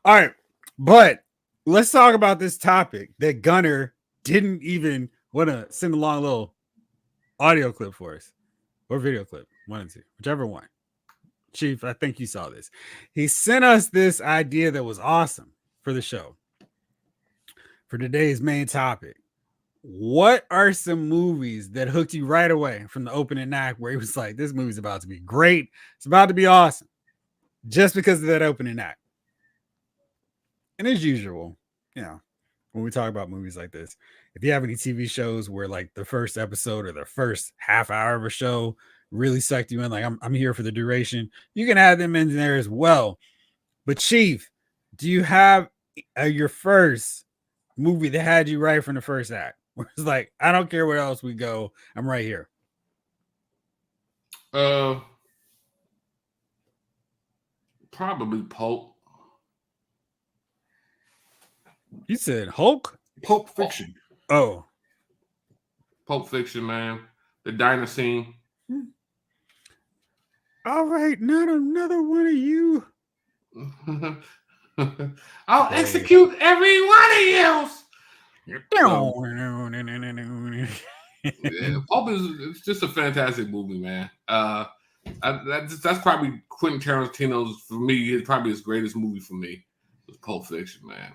All right, but let's talk about this topic that Gunner didn't even want to send along a little audio clip for us or video clip, one and two, whichever one. Chief, I think you saw this. He sent us this idea that was awesome for the show. For today's main topic, what are some movies that hooked you right away from the opening act where he was like, this movie's about to be great, it's about to be awesome, just because of that opening act? And as usual, when we talk about movies like this, if you have any TV shows where like the first episode or the first half hour of a show really sucked you in, like I'm here for the duration, you can add them in there as well. But Chief, do you have your first movie that had you right from the first act? Where it's like, I don't care where else we go, I'm right here. Probably Pulp. You said Hulk? Pulp Fiction. Oh. Pulp Fiction, man. The diner scene. All right, not another one of you. I'll execute every one of you. Yeah, Pulp it's just a fantastic movie, man. That's probably Quentin Tarantino's, for me, probably his greatest movie for me. Was Pulp Fiction, man.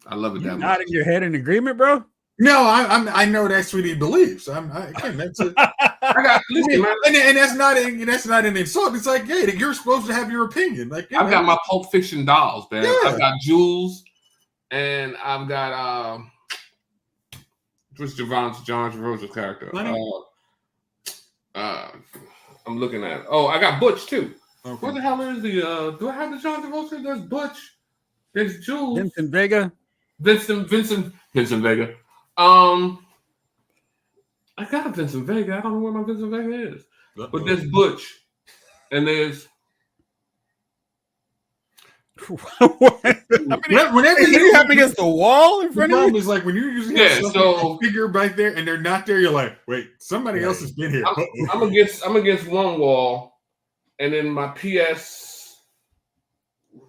I love it that much. Nodding your head in agreement, bro? No, I know that's what he believes. Again, that's it. Listen, man. And that's not an insult. It's like, hey, you're supposed to have your opinion. Like, I've got my Pulp Fiction dolls, man. Yeah. I've got Jules, and I've got what's John Travolta's character? I'm looking at. Oh, I got Butch too. Okay. Where the hell is the? Do I have the John Travolta? There's Butch. There's Jules. Vincent Vega. Vincent Vega. I got a Vincent Vega. I don't know where my Vincent Vega is. But there's Butch. And there's whenever you have against the wall in front of you, it's like when you're using a figure right there and they're not there, you're like, wait, somebody else has been here. I'm against one wall, and then my PS.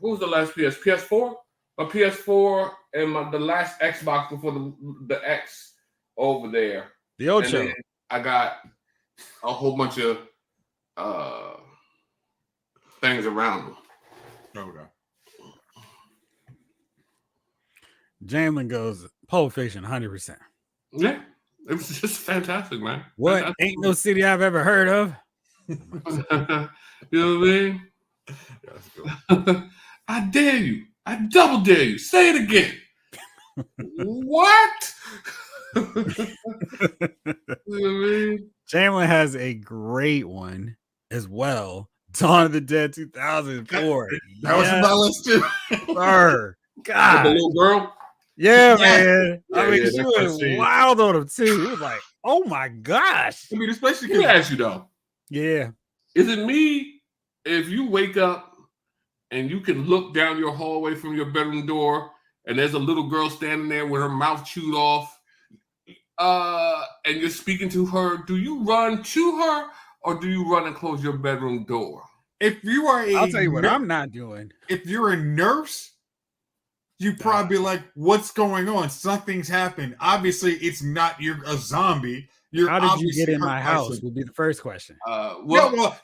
What was the last PS? PS4. My PS4 and the last Xbox before the X over there. The old show. I got a whole bunch of things around them. Okay. Jamlin goes Pulp Fiction 100%. Yeah, it was just fantastic, man. What? Fantastic. Ain't no city I've ever heard of. You know what I mean? I dare you. I double dare you. Say it again. What? You know what I mean? Jamlin has a great one as well. Dawn of the Dead 2004. That was on my list too. Sir. God. The little girl? Yeah, man. Yeah, I mean, she was wild on him too. It was like, oh my gosh. I mean, especially Let me ask you though. Yeah. Is it me if you wake up and you can look down your hallway from your bedroom door and there's a little girl standing there with her mouth chewed off, and you're speaking to her, do you run to her or do you run and close your bedroom door? If you are I'll tell you what I'm not doing. If you're a nurse, you probably like, what's going on? Something's happened. Obviously, it's not you're a zombie. How did you get in my house? Would be the first question.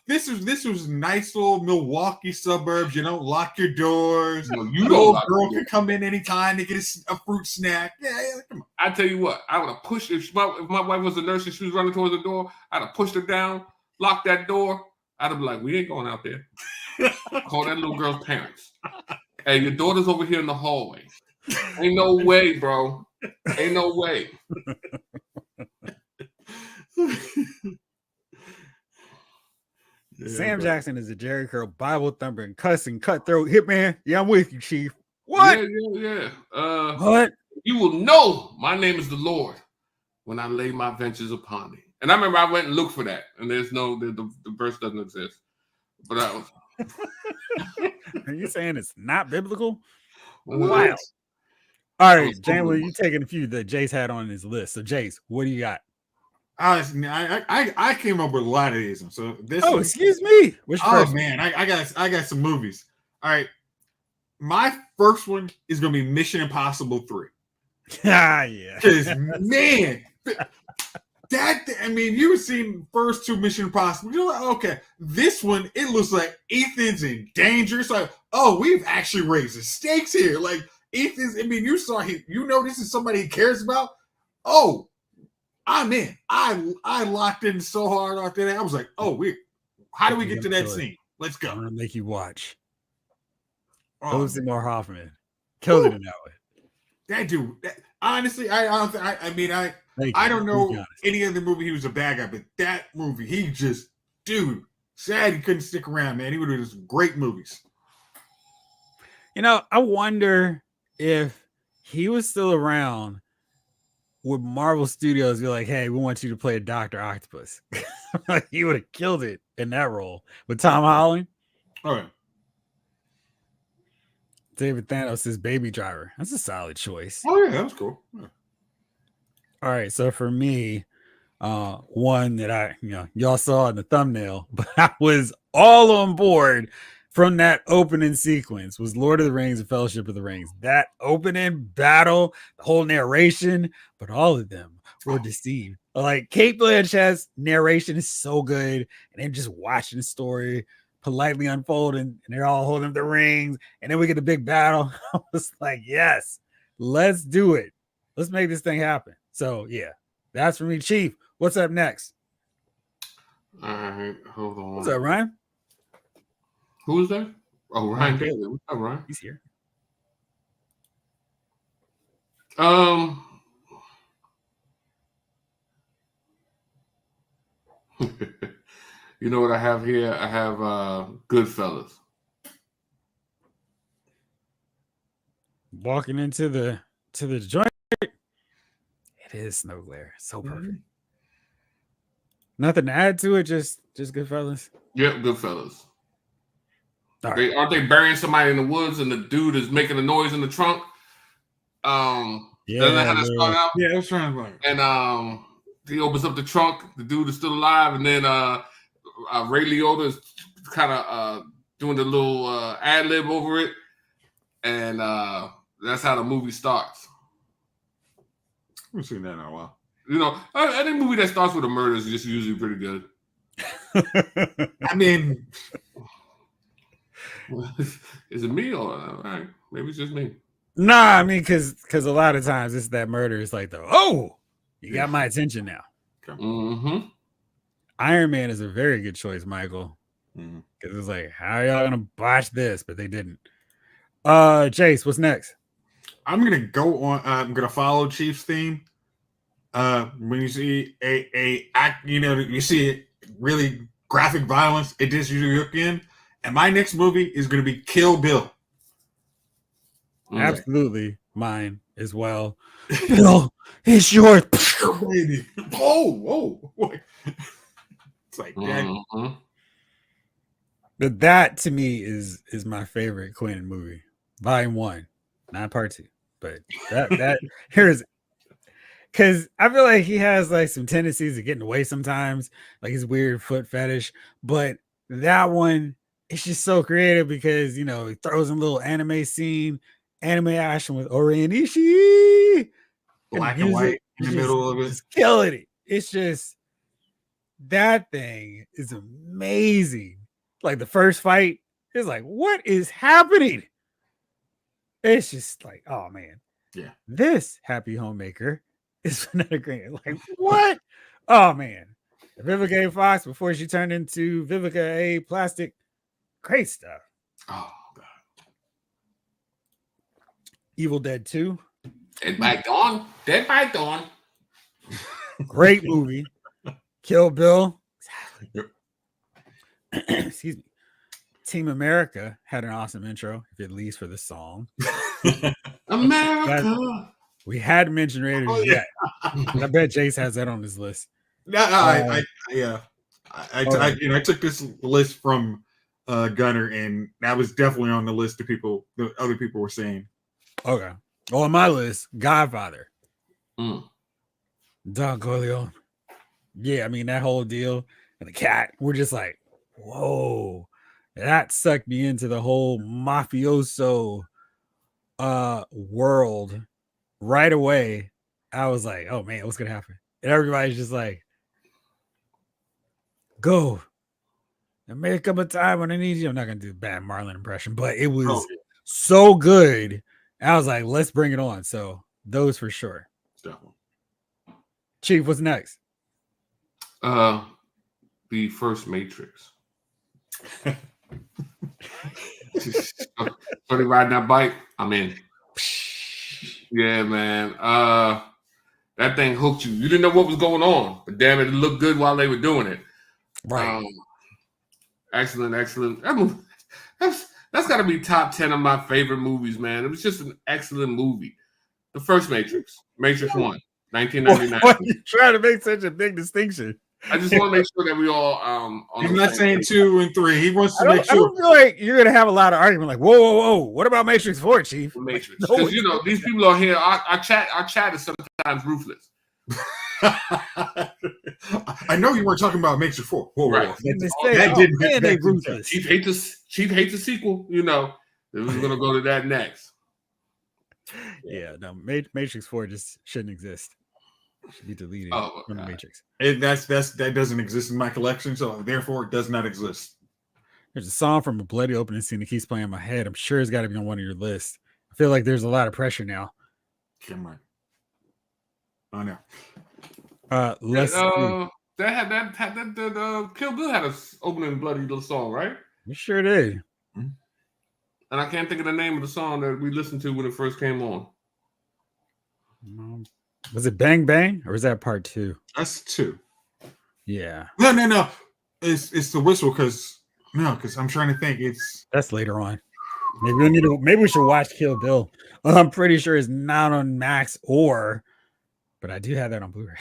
This was nice little Milwaukee suburbs. You don't lock your doors. No, you little girl can come in anytime to get a fruit snack. Yeah, come on. I tell you what, I would have pushed if my wife was a nurse and she was running towards the door. I'd have pushed her down, locked that door. I'd have been like, we ain't going out there. Call that little girl's parents. Hey, your daughter's over here in the hallway. Ain't no way, bro. Ain't no way. Sam Jackson is a Jerry Curl Bible thumping, cussing, cutthroat hitman. Yeah, I'm with you, Chief. What? Yeah. What? You will know my name is the Lord when I lay my ventures upon thee. And I remember I went and looked for that, and there's the verse doesn't exist. But I was. Are you saying it's not biblical? Wow. All right, Jamie, you taking a few that Jace had on his list. So, Jace, what do you got? Honestly, I came up with a lot of these. So this. Excuse me. Man, I got some movies. All right, my first one is going to be Mission Impossible 3. Yeah. Because, man, you've seen first two Mission Impossible. You're like, okay, this one, it looks like Ethan's in danger. It's like, oh, we've actually raised the stakes here. Like, Ethan's, you saw this is somebody he cares about. Oh, I'm in. I locked in so hard after that. I was like, oh, how do we get to that scene? Let's go. I'm going to make you watch. Oh, Seymour Hoffman killed it in that way. That dude, honestly, I don't know any other movie he was a bad guy, but that movie, he just, dude, sad he couldn't stick around, man. He would have done some great movies. I wonder if he was still around, would Marvel Studios be like, hey, we want you to play a Dr. Octopus? Like, he would have killed it in that role with Tom Holland. All right. David Thanos' Baby Driver. That's a solid choice. Oh, yeah, that was cool. Yeah. All right, so for me, one that y'all saw in the thumbnail, but I was all on board from that opening sequence was Lord of the Rings and Fellowship of the Rings. That opening battle, the whole narration, but all of them were deceived. Like, Cate Blanchett's narration is so good, and then just watching the story politely unfold, and they're all holding up the rings, and then we get the big battle. I was like, yes, let's do it. Let's make this thing happen. So yeah, that's for me. Chief, what's up next? All right, hold on. What's up, Ryan? Who is that? Oh, Ryan Bailey. What's up, Ryan? He's here. You know what I have here? I have Goodfellas. Walking into the joint. It is Snow Glare. So perfect. Mm-hmm. Nothing to add to it, just Goodfellas. Yep, Goodfellas. Right. Aren't they burying somebody in the woods and the dude is making a noise in the trunk? Yeah, doesn't that how that started out? Yeah, that's right. And he opens up the trunk, the dude is still alive, and then Ray Liotta is kind of doing the little ad lib over it, and that's how the movie starts. I haven't seen that in a while. Any movie that starts with a murder is just usually pretty good. I mean, is it me or all right? Maybe it's just me. Nah, I mean, because a lot of times it's that murder is like you got my attention now. Mm-hmm. Iron Man is a very good choice, Michael. Because it's like, how are y'all gonna botch this? But they didn't. Chase, what's next? I'm gonna go on. I'm gonna follow Chief's theme. When you see a act, you see it really graphic violence, it just usually hook in. And my next movie is gonna be Kill Bill. Absolutely, mine as well. Bill, it's yours. Whoa. It's like that. But that to me is my favorite Quentin movie. Volume 1, not part 2. But that here's because I feel like he has like some tendencies of getting away sometimes, like his weird foot fetish. But that one, it's just so creative because he throws in a little anime scene, anime action with Ori and Ishii, black and white in the middle of it, just killing it. It's just that thing is amazing. Like the first fight is like, what is happening? It's just like, oh man, yeah. This Happy Homemaker is another great. Like what? Oh man, Vivica A. Fox before she turned into Vivica A. Plastic, great stuff. Oh god. Evil Dead 2. Dead by Dawn. Great movie. Kill Bill. Excuse me. Team America had an awesome intro, if at least for the song. America. We hadn't mentioned Raiders yet. I bet Jace has that on his list. I took this list from Gunner, and that was definitely on the list of people. The other people were saying. Okay. On my list, Godfather. Don Corleone. Yeah, I mean that whole deal and the cat. We're just like, whoa. That sucked me into the whole mafioso world right away, I was like, oh man, what's gonna happen? And everybody's just like, go. There may come a time when I need you. I'm not gonna do a bad Marlon impression, but it was so good. I was like, let's bring it on. So those for sure. Definitely. Chief, what's next? The first Matrix. Somebody riding that bike, I'm in. Yeah, man. That thing hooked you. You didn't know what was going on, but damn it looked good while they were doing it. Right. Excellent. That's got to be top 10 of my favorite movies, man. It was just an excellent movie. The first Matrix, Matrix 1, 1999. Why are you trying to make such a big distinction? I just want to make sure that we all He's not saying 2 and 3. He wants to make sure. I don't feel like you're gonna have a lot of argument. Like, whoa! What about Matrix 4, Chief? Matrix, because these people are here. Our chat is sometimes ruthless. I know you weren't talking about Matrix 4. Whoa. Right. That didn't ruthless. Chief hates the sequel. We're gonna go to that next. Yeah, no, Matrix 4 just shouldn't exist. Should be deleted from the Matrix. That doesn't exist in my collection, so therefore it does not exist. There's a song from a bloody opening scene that keeps playing in my head. I'm sure it's got to be on one of your lists. I feel like there's a lot of pressure now. Come on. Oh no. Let's see. That Kill Bill had a opening bloody little song, right? You sure did. And I can't think of the name of the song that we listened to when it first came on. Was it Bang Bang or was that part 2? That's 2. Yeah. No. It's the whistle because I'm trying to think. That's later on. Maybe we should watch Kill Bill. I'm pretty sure it's not on Max but I do have that on Blu-ray.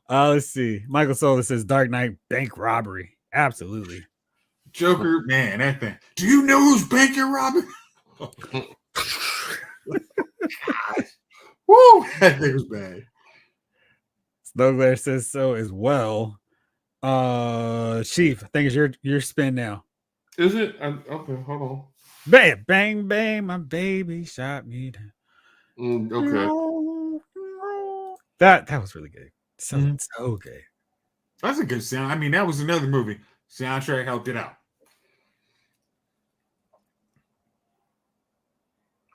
Let's see. Michael Sola says Dark Knight bank robbery. Absolutely. Joker, man, that thing. Do you know who's banking robbing? Woo! That thing was bad. Snowglare says so as well. Chief, I think it's your spin now. Is it? Okay, hold on. Bang, bang, bang, my baby shot me down. Okay. That was really good. So good. That's a good sound. I mean, that was another movie. Soundtrack helped it out.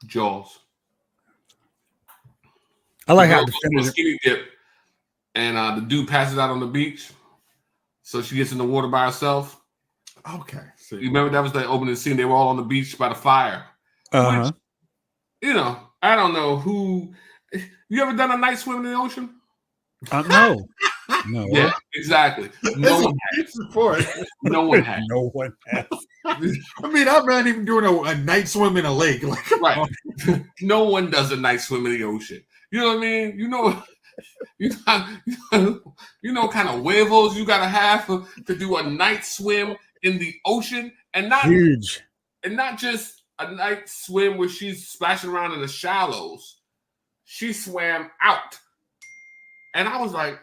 Jaws. I like how the skinny dip, and the dude passes out on the beach, so she gets in the water by herself. Okay, so you remember that was the opening scene? They were all on the beach by the fire. Which, I don't know who. You ever done a night swim in the ocean? No. Yeah, exactly. No one has. No one has. No one has. I mean, I'm not even doing a night swim in a lake. Right. No one does a night swim in the ocean. You know what I mean? You know kind of huevos you gotta have to do a night swim in the ocean, and not huge, and not just a night swim where she's splashing around in the shallows. She swam out, and I was like,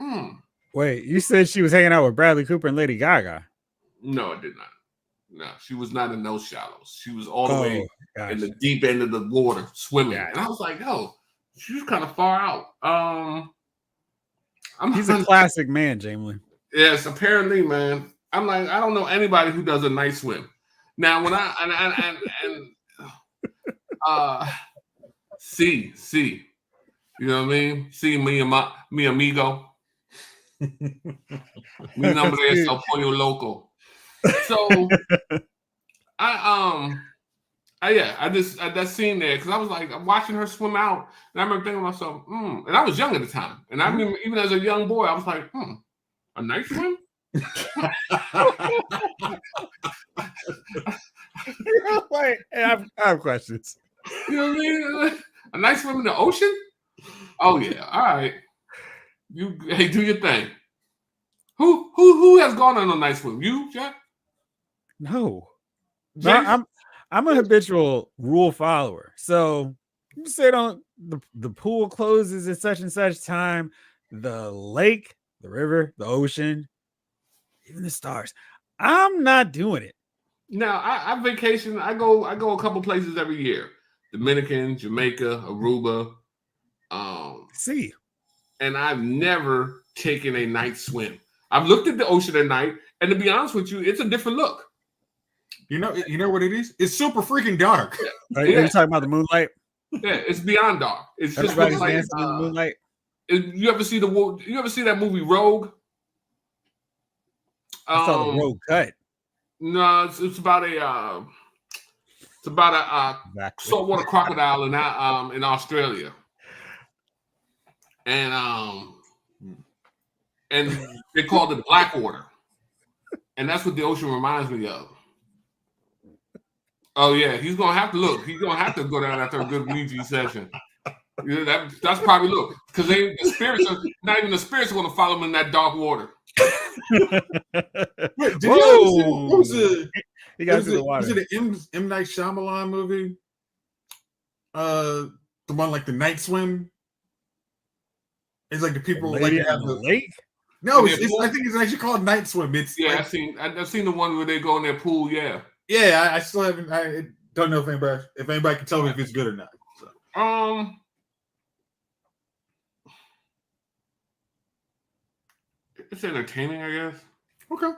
Wait, you said she was hanging out with Bradley Cooper and Lady Gaga? No, I did not. No, she was not in those shallows. She was all the way in the deep end of the water swimming, and I was like, "Yo, she's kind of far out." He's a classic man, Jamie. Yes, apparently, man. I'm like, I don't know anybody who does a night swim. Now, when see, you know what I mean? See mi amigo. Mi nombre es El Pollo Loco. So, that scene there, because I was like, I'm watching her swim out, and I remember thinking to myself, and I was young at the time, and I remember even as a young boy, I was like, a night swim? Wait, I have questions. You know what I mean? A night swim in the ocean? Oh yeah, all right. Hey, do your thing. Who has gone on a night swim? You, Jack? No, I'm a habitual rule follower. So you say the pool closes at such and such time, the lake, the river, the ocean, even the stars. I'm not doing it. Now I vacation. I go a couple places every year: Dominican, Jamaica, Aruba. See, And I've never taken a night swim. I've looked at the ocean at night, and to be honest with you, it's a different look. You know what it is? It's super freaking dark. are you talking about the moonlight? Yeah, it's beyond dark. It's just Everybody's like dancing in the moonlight. you ever see that movie Rogue? I saw the road cut. No, it's about a Exactly. saltwater crocodile in Australia, and they called it Blackwater, and that's what the ocean reminds me of. Oh yeah, he's gonna have to look. He's gonna have to go down after a good Ouija session. Yeah, that's probably look because not even the spirits are gonna follow him in that dark water. Wait, did you ever see what was it? He got to the water. Was it an M. Night Shyamalan movie? The one like the Night Swim. It's like the people like have the lake. No, I think it's actually called Night Swim. It's I've seen the one where they go in their pool. Yeah, I still haven't. I don't know if anybody can tell me if it's good or not. So. It's entertaining, I guess. Okay.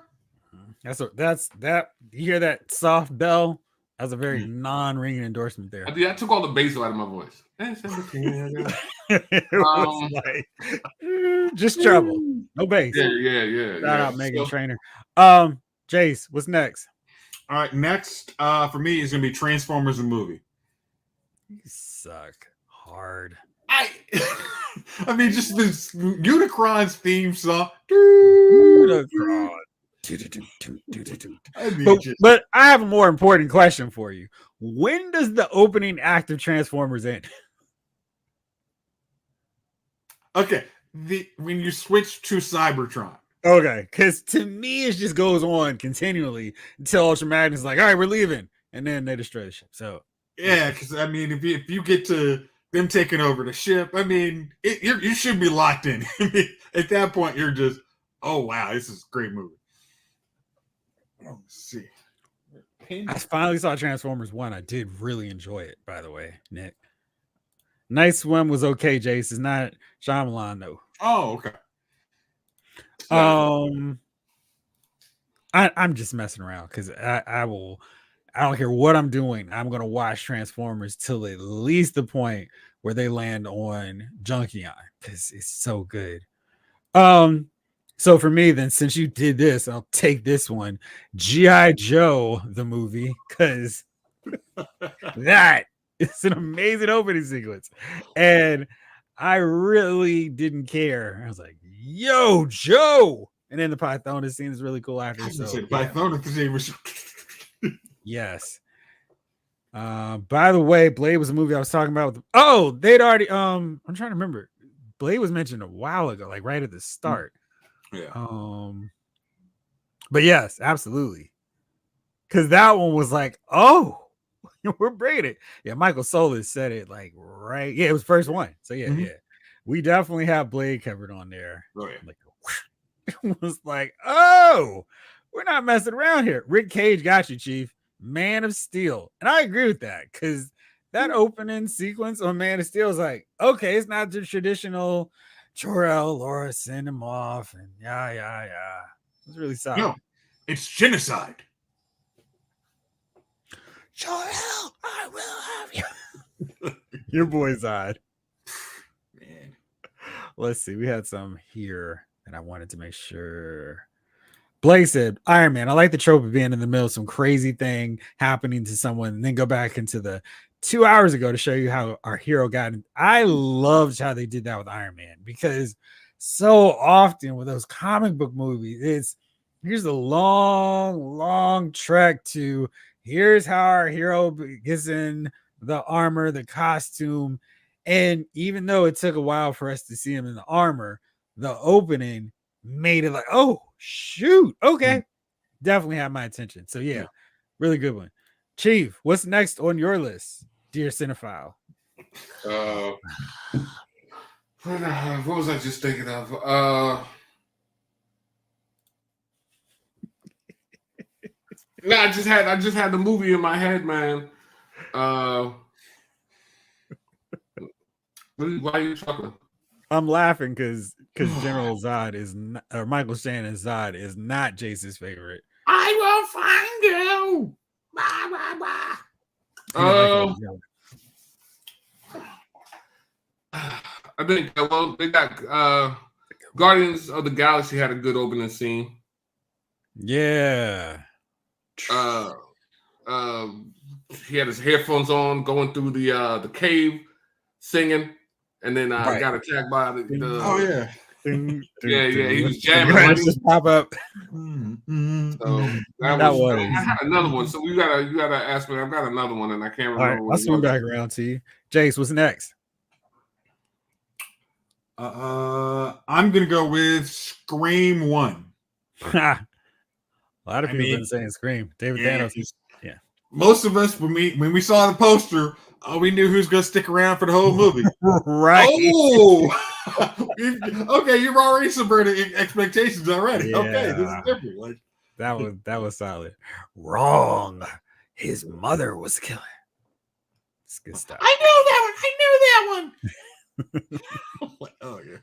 That's that. You hear that soft bell? That's a very non-ringing endorsement there. I took all the bass out of my voice. It's entertaining, I guess. It was like just trouble, no bass. Yeah. Shout out Megan Trainor. Jace, what's next? All right, next for me is gonna be Transformers the movie. You suck hard. I mean, just this Unicron's theme song. Unicron. But I have a more important question for you. When does the opening act of Transformers end? Okay, when you switch to Cybertron. Okay, because to me it just goes on continually until Ultra Magnus is like, all right, we're leaving, and then they destroy the ship. So yeah, because I mean, if you get to them taking over the ship, I mean, you should be locked in. I mean, at that point, you're just, oh wow, this is a great movie. Let's see. I finally saw Transformers 1. I did really enjoy it, by the way, Nick. Night Swim was okay, Jace. It's not Shyamalan, though. Oh, okay. I'm just messing around because I don't care what I'm doing. I'm gonna watch Transformers till at least the point where they land on Junkion because it's so good. So for me, then, since you did this, I'll take this one, G.I. Joe the movie, because that is an amazing opening sequence, and I really didn't care. I was like, "Yo, Joe!" And then the Pythonus scene is really cool after. So the Pythonus scene was. Yes. By the way, Blade was a movie I was talking about. They'd already. I'm trying to remember. Blade was mentioned a while ago, like right at the start. Yeah. But yes, absolutely. Because that one was like, oh, we're bringing it. Yeah, Michael Solis said it like right. Yeah, it was first one. So yeah. We definitely have Blade covered on there. Oh yeah. Like, it was like, oh, we're not messing around here. Rick Cage got you, Chief. Man of Steel. And I agree with that because that opening sequence on Man of Steel is like, okay, it's not the traditional Jor-El, Laura, send him off, and yeah. It's really solid. No, it's genocide. Jor-El, I will have you. Your boy's odd. Man. Let's see. We had some here that I wanted to make sure. Blake said, Iron Man, I like the trope of being in the middle of some crazy thing happening to someone and then go back into the 2 hours ago to show you how our hero got in. I loved how they did that with Iron Man because so often with those comic book movies, here's a long trek to here's how our hero gets in the armor, the costume. And even though it took a while for us to see him in the armor, the opening made it like, oh, shoot. Okay. Definitely have my attention. So, yeah, really good one. Chief, what's next on your list, dear cinephile? What was I just thinking of? No, I just had the movie in my head, man. Why are you chuckling? I'm laughing because General Zod is not, or Michael Shannon Zod is not Jace's favorite. I will find you. Bah, bah, bah. He didn't like that joke. I think well they got Guardians of the Galaxy had a good opening scene. Yeah. He had his headphones on, going through the cave, singing, and then Right. got attacked by the Oh yeah. yeah, he was jamming. The credits just pop up. So That was. I had another one. So you gotta ask me. I've got another one, and I can't remember. All right, what I'll it swing was. back around to you. Jace, what's next? I'm gonna go with Scream 1. A lot of people have been saying Scream. David Thanos. Yeah. Most of us, when we saw the poster, we knew who's gonna stick around for the whole movie. Right. Oh, okay, you've already subverted expectations already. Yeah. Okay, this is different. Like That was solid. Wrong. His mother was killer. It's good stuff. I knew that one. Like, oh yeah.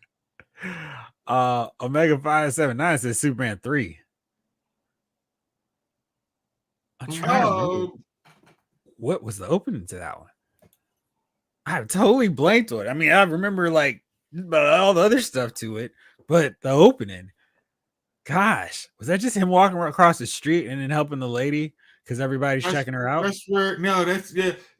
Omega 579 says Superman 3. I'm trying to remember. What was the opening to that one? I totally blanked on it. I mean, I remember like all the other stuff to it, but the opening, gosh, was that just him walking across the street and then helping the lady because everybody's checking her out? That's where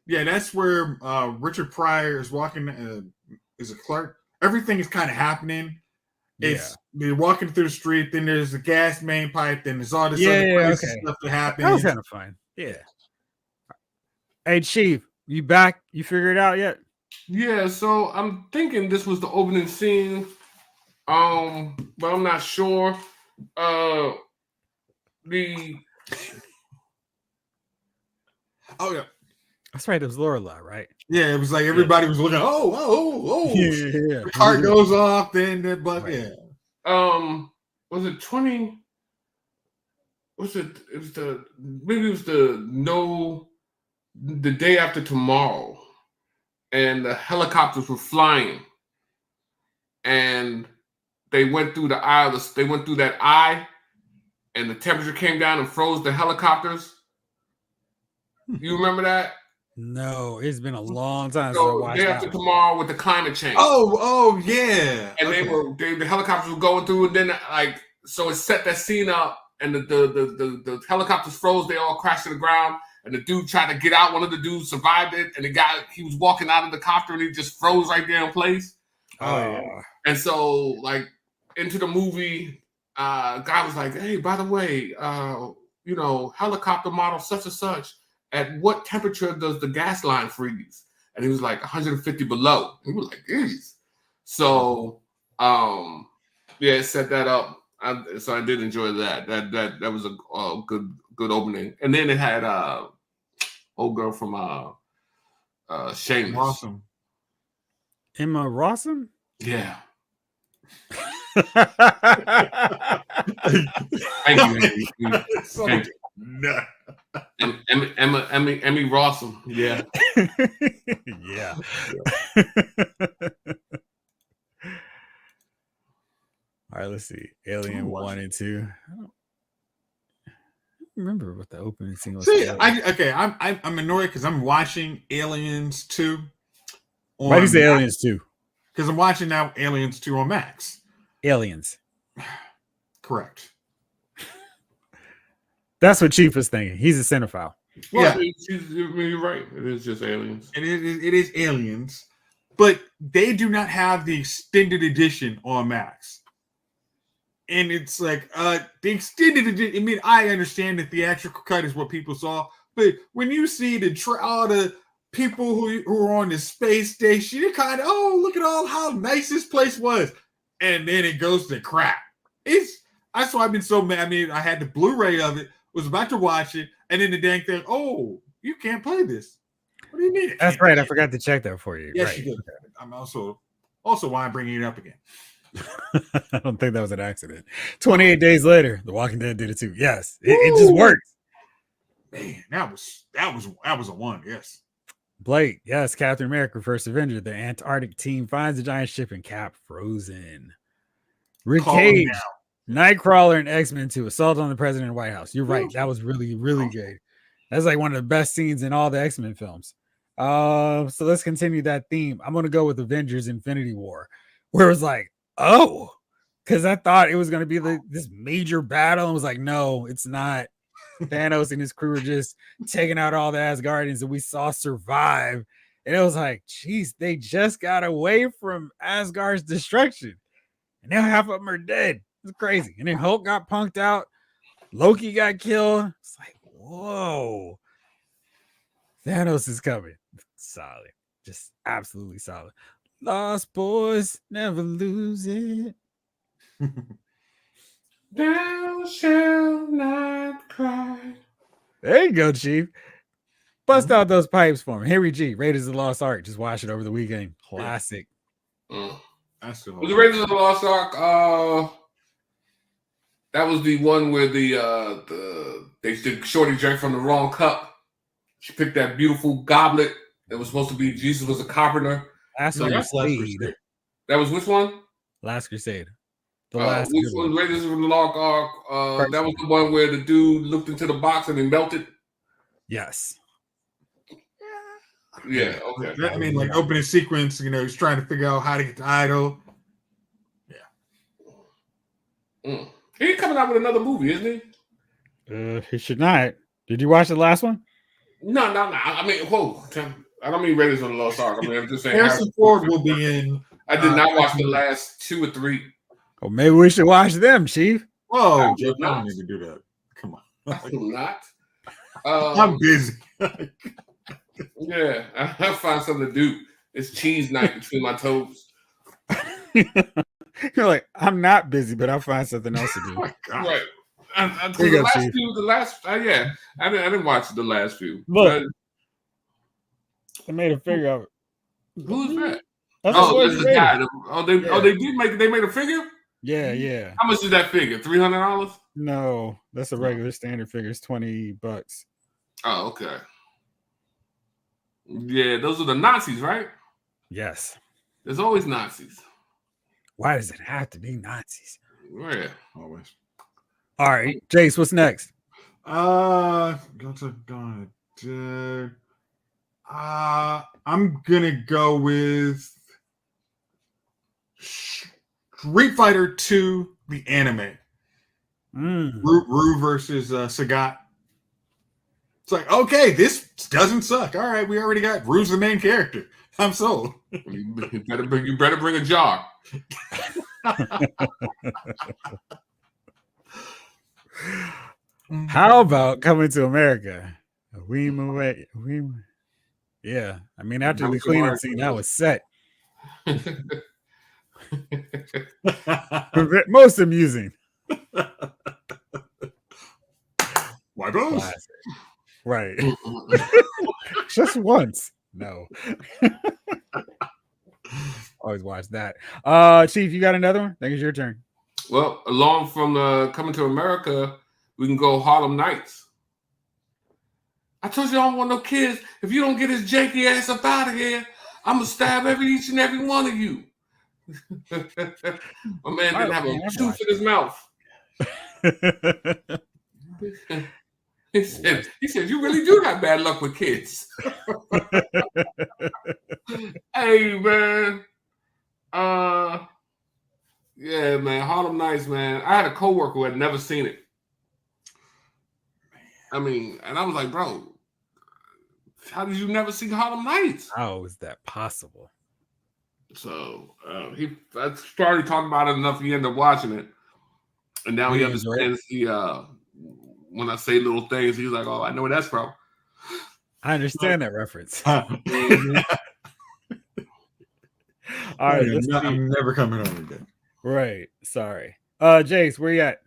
that's where Richard Pryor is walking is a clerk. Everything is kind of happening. They're walking through the street, then there's the gas main pipe, then there's all this other crazy stuff that happens. That was kind of fun. Yeah. Hey, Chief, you back? You figured it out yet? Yeah, so I'm thinking this was the opening scene. But I'm not sure. Oh yeah. That's right. It was Lorelai, right? Yeah, it was like everybody was looking. Oh! Yeah. The car goes off, then the bus. Right. Yeah. Was it 20? Was it? It was maybe it was the day after tomorrow, and the helicopters were flying, and they went through the eye. They went through that eye, and the temperature came down and froze the helicopters. You remember that? No, it's been a long time since I So watched day that after one. tomorrow with the climate change. Oh yeah. And the helicopters were going through, and then so it set that scene up, and the helicopters froze. They all crashed to the ground, and the dude tried to get out. One of the dudes survived it, and he was walking out of the copter, and he just froze right there in place. Oh. And so like into the movie, guy was like, "Hey, by the way, helicopter model such and such. At what temperature does the gas line freeze?" And he was like 150 below. He was like, "Geez." So, it set that up. So I did enjoy that. That was a good opening. And then it had old girl from Shameless. Awesome. Emma Rossum? Yeah. Thank you. Thank you. No. Emmy Rossum. Yeah. Yeah. All right, let's see. Alien 1 and 2. I don't remember what the opening scene was. See, I'm annoyed because I'm watching Aliens 2. Why do you say Aliens 2? Because I'm watching now Aliens 2 on Max. Aliens. Correct. That's what Chief was thinking. He's a cinephile. Well, yeah, you're right. It is just Aliens. It is Aliens, but they do not have the extended edition on Max. And it's like the extended edition. I mean, I understand the theatrical cut is what people saw, but when you see all the people who are on the space station, you're kind of, look at how nice this place was, and then it goes to crap. That's why I've been so mad. I mean, I had the Blu-ray of it, was about to watch it, and then the dang thing, you can't play this. What do you mean? That's right. I forgot to check that for you. Yes, right. you did. I'm also why I'm bringing it up again. I don't think that was an accident. 28 days later, The Walking Dead did it too. Yes, it just works. Man, that was a one. Yes. Blake, yes, Captain America: First Avenger. The Antarctic team finds the giant ship and Cap frozen. Rick Calling Cage, Nightcrawler, and X-Men 2 assault on the president of the White House. You're right. That was really, really good. That's like one of the best scenes in all the X-Men films. So let's continue that theme. I'm gonna go with Avengers: Infinity War, where it was like, oh, because I thought it was gonna be this major battle, and was like, no, it's not. Thanos and his crew were just taking out all the Asgardians that we saw survive. And it was like, geez, they just got away from Asgard's destruction. And now half of them are dead. It's crazy. And then Hulk got punked out. Loki got killed. It's like, whoa. Thanos is coming. Solid. Just absolutely solid. Lost boys never lose it. Thou shalt not cry. There you go, Chief. Bust out those pipes for me. Henry G. Raiders of the Lost Ark. Just watch it over the weekend. Classic. That's the Was the Raiders of the Lost Ark? That was the one where the shorty drank from the wrong cup. She picked that beautiful goblet that was supposed to be Jesus was a carpenter. Last Crusade. That was which one? Last Crusade. The last which one? Raiders of the Lost Ark. That was the one where the dude looked into the box and it melted. Yes. Yeah. Okay. I mean, like opening sequence. He's trying to figure out how to get the idol. Yeah. He's coming out with another movie, isn't he? He should not. Did you watch the last one? No. I mean, whoa. I don't mean Raiders of the Lost Ark. I mean, I'm just saying. Harrison Ford will be in. I did not watch the last 2 or 3. Oh, maybe we should watch them, Chief. Whoa, Jeff, I don't need to do that. Come on. I do not. I'm busy. Yeah, I'll find something to do. It's cheese night between my toes. You're like, I'm not busy, but I'll find something else to do. Oh my God. Right. I didn't watch the last few. Look, I made a figure of it. Who's that? That's the guy. They made a figure? Yeah. How much is that figure? $300? No, that's a regular standard figure. It's $20. Oh, okay. Yeah, those are the Nazis, right? Yes. There's always Nazis. Why does it have to be Nazis? Yeah, always. All right, Jace, what's next? I'm gonna go with Street Fighter 2, the anime. Rue versus Sagat. It's like, okay, this doesn't suck. All right, we already got Rue's the main character. I'm sold. You better bring a jar. How about Coming to America? Yeah, I mean, after the cleanup scene, that was set. Most amusing. Why both? Right. Just once. No. Always watch that. Chief, you got another one? I think it's your turn. Well, along from Coming to America, we can go Harlem Nights. I told you I don't want no kids. If you don't get his janky ass up out of here, I'm gonna stab each and every one of you. My man didn't have a tooth in his mouth. He said, you really do have bad luck with kids. Hey, man. Yeah, man. Harlem Nights, man. I had a coworker who had never seen it. I mean, and I was like, bro, how did you never see Harlem Nights? How is that possible? So I started talking about it enough. He ended up watching it, and now he understands. When I say little things, he's like, "Oh, I know where that's from." I understand that reference. All right, I'm never coming over again. Right. Sorry. Jace, where you at?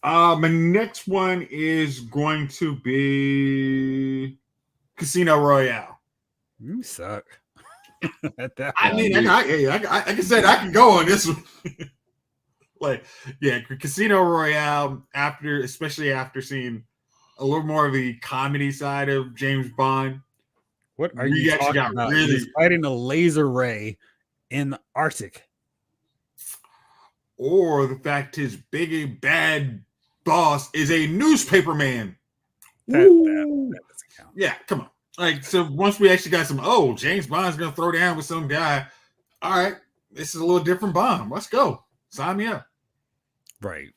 My next one is going to be Casino Royale. You suck. I mean, like I said, I can go on this one. Like, yeah, Casino Royale. Especially after seeing a little more of the comedy side of James Bond. What are We you actually talking got about? really- He's fighting a laser ray in the Arctic. Or the fact his big bad boss is a newspaper man. That doesn't count. Yeah, come on. Like, so once we actually got some, James Bond's gonna throw down with some guy. All right, this is a little different Bond. Let's go. Sign me up. Right.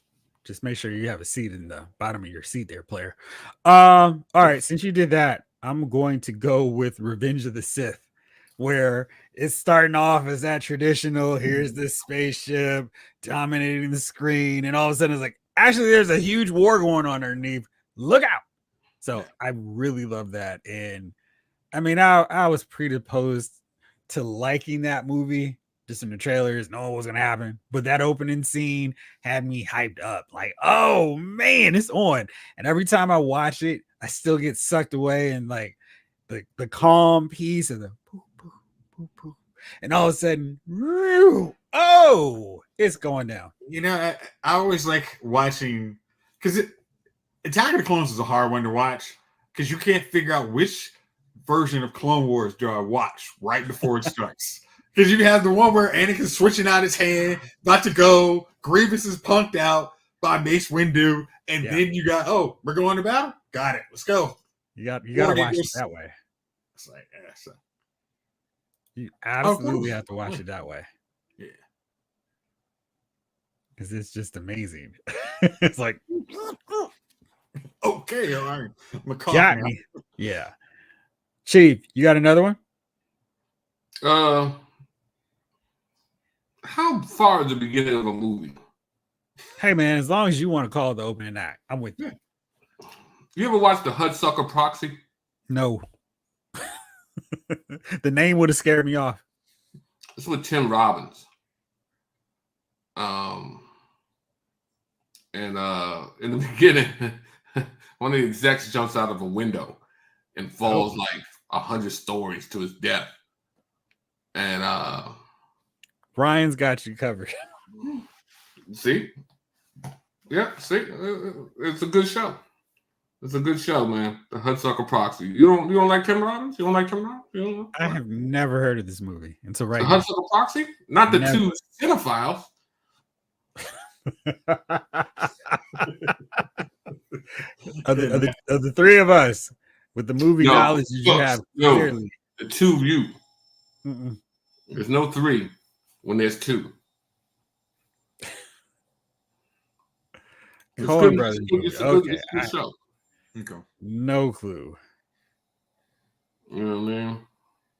Just make sure you have a seat in the bottom of your seat there, player. All right, since you did that, I'm going to go with Revenge of the Sith, where it's starting off as that traditional, here's this spaceship dominating the screen, and all of a sudden it's like, actually, there's a huge war going on underneath. Look out. So I really love that. And I mean, I was predisposed to liking that movie just in the trailers, know what was gonna happen. But that opening scene had me hyped up, like, oh man, it's on. And every time I watch it, I still get sucked away in like the calm piece of the poo, poo, poo, poo. And all of a sudden, oh, it's going down. You know, I always like watching because Attack of the Clones is a hard one to watch because you can't figure out which version of Clone Wars do I watch right before it starts. Because you have the one where Anakin's switching out his hand, about to go, Grievous is punked out by Mace Windu, and then you got, we're going to battle? Got it. Let's go. You got to watch it that way. It's like, so. You absolutely have to watch it that way. Yeah. Because it's just amazing. It's like, okay, all right. Got me. Yeah. Chief, you got another one? How far is the beginning of a movie? Hey man, as long as you want to call it the opening act, I'm with you. You ever watch the Hudsucker Proxy? No. The name would have scared me off. It's with Tim Robbins. And in the beginning, one of the execs jumps out of a window and falls like 100 stories to his death. And Brian's got you covered. See? Yeah, see? It's a good show. It's a good show, man. The Hudsucker Proxy. You don't like Tim Robbins? You don't like Tim Robbins? I have never heard of this movie until right now. The Hudsucker Proxy? Not the two cinephiles. of the three of us with the movie knowledge that you have, clearly. The two of you. Mm-mm. There's no three when there's two. Coen Brothers. It's a good show. Okay. No clue. You know what I mean?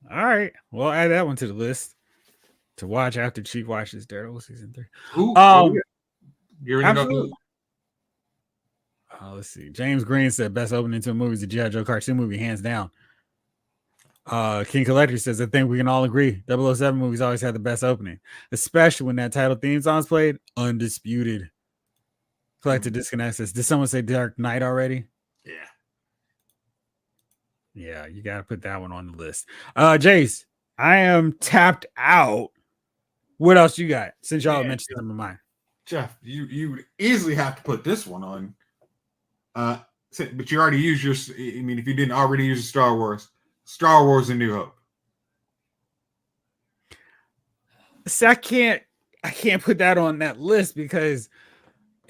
All right. Well, add that one to the list to watch after Chief watches Daredevil season 3. You're absolutely. Let's see. James Green said best opening to a movie is the G.I. Joe cartoon movie, hands down. King Collector says, I think we can all agree 007 movies always had the best opening, especially when that title theme song's played. Undisputed. Collector Disconnect says, did someone say Dark Knight already? Yeah, you got to put that one on the list. Jace, I am tapped out. What else you got? Since y'all mentioned some of mine. Jeff, you would easily have to put this one on. But you already used your, I mean, if you didn't already use Star Wars A New Hope. See, I can't put that on that list because,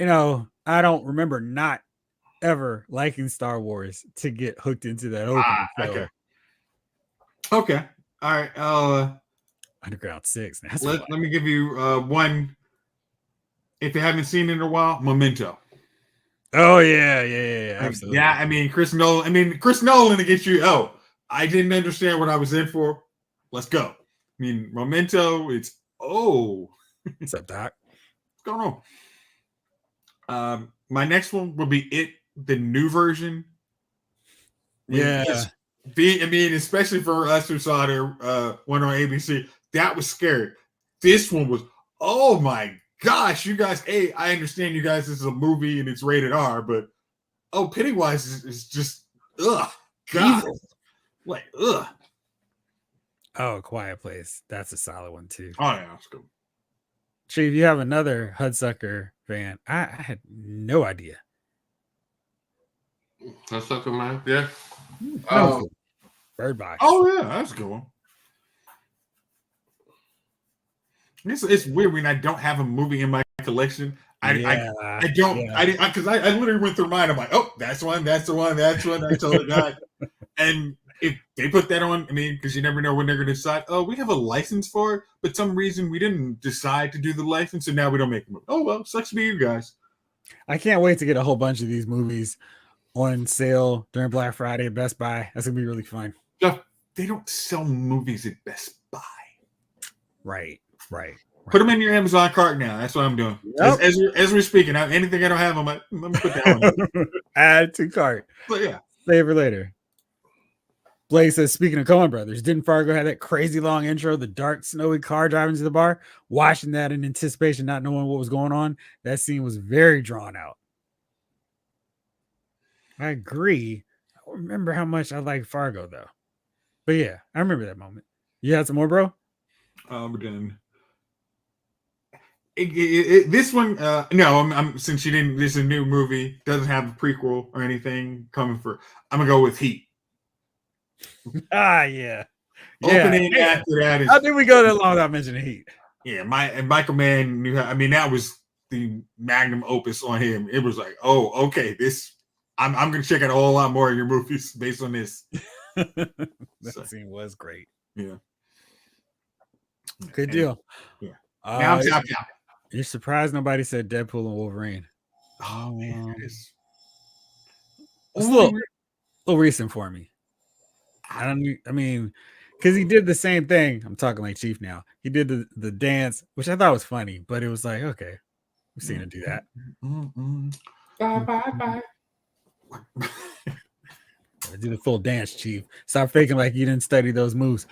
I don't remember not ever liking Star Wars to get hooked into that opening. Okay. All right. Underground 6. Let me give you one. If you haven't seen it in a while, Memento. Oh yeah, absolutely. Yeah, I mean Chris Nolan to get you. I didn't understand what I was in for. Let's go. I mean, Memento. It's What's up, Doc? What's going on? My next one will be It, the new version. Yeah. I mean, especially for us who saw the one on ABC, that was scary. This one was, oh my gosh, you guys. Hey, I understand you guys. This is a movie and it's rated R, but Pennywise is just God, like Oh, Quiet Place. That's a solid one too. Oh yeah, that's good. Chief, you have another Hudsucker fan. I had no idea. That's something, man. Yeah. No, Bird Box. Oh yeah, that's a good one. It's weird when I don't have a movie in my collection. I don't because I literally went through mine. I'm like, oh, that's one, that's the one, that's one. I totally got. And if they put that on, I mean, because you never know when they're going to decide. Oh, we have a license for it, but some reason we didn't decide to do the license, and now we don't make a movie. Oh well, sucks to be you guys. I can't wait to get a whole bunch of these movies on sale during Black Friday at Best Buy. That's gonna be really fun. They don't sell movies at Best Buy. Right. Put them in your Amazon cart now. That's what I'm doing. Yep. As we're speaking, anything I don't have, I'm like, let me put that on. Add to cart. But yeah, save for later. Blake says, speaking of Coen Brothers, didn't Fargo have that crazy long intro, the dark, snowy car driving to the bar? Watching that in anticipation, not knowing what was going on, that scene was very drawn out. I agree. I don't remember how much I like Fargo, though. But yeah, I remember that moment. You had some more, bro? We're done. This one, no, since you didn't, this is a new movie, doesn't have a prequel or anything coming for, I'm going to go with Heat. Yeah. Opening after that is. How did we go that long without mentioning Heat? Yeah, Michael Mann knew. I mean, that was the magnum opus on him. It was like, oh, okay, this. I'm going to check out a whole lot more of your movies based on this. That scene was great. Yeah. Good deal. Yeah. Now I'm tapped out. You're surprised nobody said Deadpool and Wolverine. Oh man, it's a little recent for me. I mean, because he did the same thing. I'm talking like Chief now. He did the dance, which I thought was funny, but it was like, okay, we've seen him do that. Bye. Do the full dance, Chief. Stop faking like you didn't study those moves.